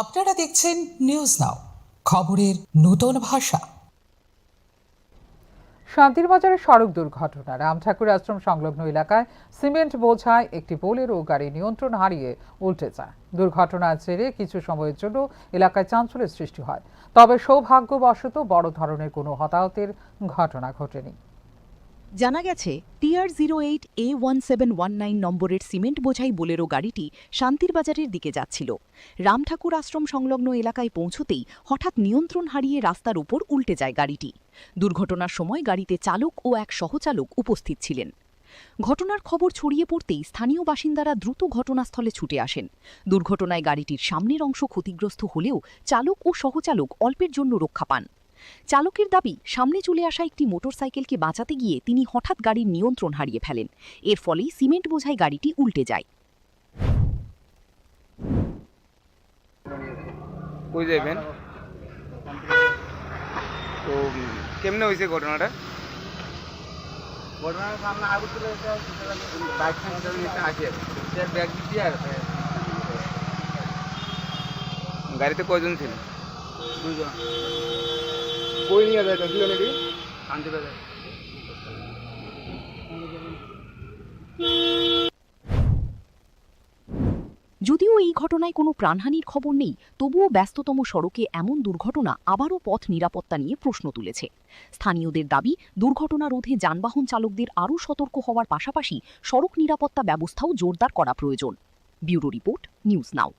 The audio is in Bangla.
আপনারা দেখছেন নিউজ নাও, খবরের নতুন ভাষা। শান্তির বাজারে সড়ক দুর্ঘটনা। রামঠাকুর আশ্রম সংলগ্ন এলাকায় সিমেন্ট বোঝায় একটি বোলেরো গাড়ি নিয়ন্ত্রণ হারিয়ে উল্টে যায়। দুর্ঘটনার জেরে কিছু সময়ের জন্য এলাকায় চাঞ্চল্যের সৃষ্টি হয়, তবে সৌভাগ্যবশত বড় ধরনের কোনো হতাহতের ঘটনা ঘটেনি। জানা গেছে, TR08A1719 নম্বরের সিমেন্ট বোঝাই বোলেরো গাড়িটি শান্তির বাজারের দিকে যাচ্ছিল। রামঠাকুর আশ্রম সংলগ্ন এলাকায় পৌঁছতেই হঠাৎ নিয়ন্ত্রণ হারিয়ে রাস্তার উপর উল্টে যায় গাড়িটি। দুর্ঘটনার সময় গাড়িতে চালক ও এক সহচালক উপস্থিত ছিলেন। ঘটনার খবর ছড়িয়ে পড়তেই স্থানীয় বাসিন্দারা দ্রুত ঘটনাস্থলে ছুটে আসেন। দুর্ঘটনায় গাড়িটির সামনের অংশ ক্ষতিগ্রস্ত হলেও চালক ও সহচালক অল্পের জন্য রক্ষা পান। চালকের দাবি, সামনে চলে আসা একটি মোটরসাইকেলকে বাঁচাতে গিয়ে তিনি হঠাৎ গাড়ির নিয়ন্ত্রণ হারিয়ে ফেলেন। এর ফলেই সিমেন্ট বোঝাই গাড়িটি উল্টে যায়। কই যাবেন? তো কেমনে হয়েছে ঘটনাটা? ঘটনার সামনে আগুন তুলে বাইক আছে ব্যাগ দিচ্ছি আর গাড়িতে কয়জন ছিল? দুজন। কই নিয়ে যায় দুজন? এটি শান্তি বাজার। যদিও এই ঘটনায় কোনো প্রাণহানির খবর নেই, তবুও ব্যস্ততম সড়কে এমন দুর্ঘটনা আবারও পথ নিরাপত্তা নিয়ে প্রশ্ন তুলেছে। স্থানীয়দের দাবি, দুর্ঘটনা রোধে যানবাহন চালকদের আরও সতর্ক হওয়ার পাশাপাশি সড়ক নিরাপত্তা ব্যবস্থাও জোরদার করা প্রয়োজন। Bureau report, news now.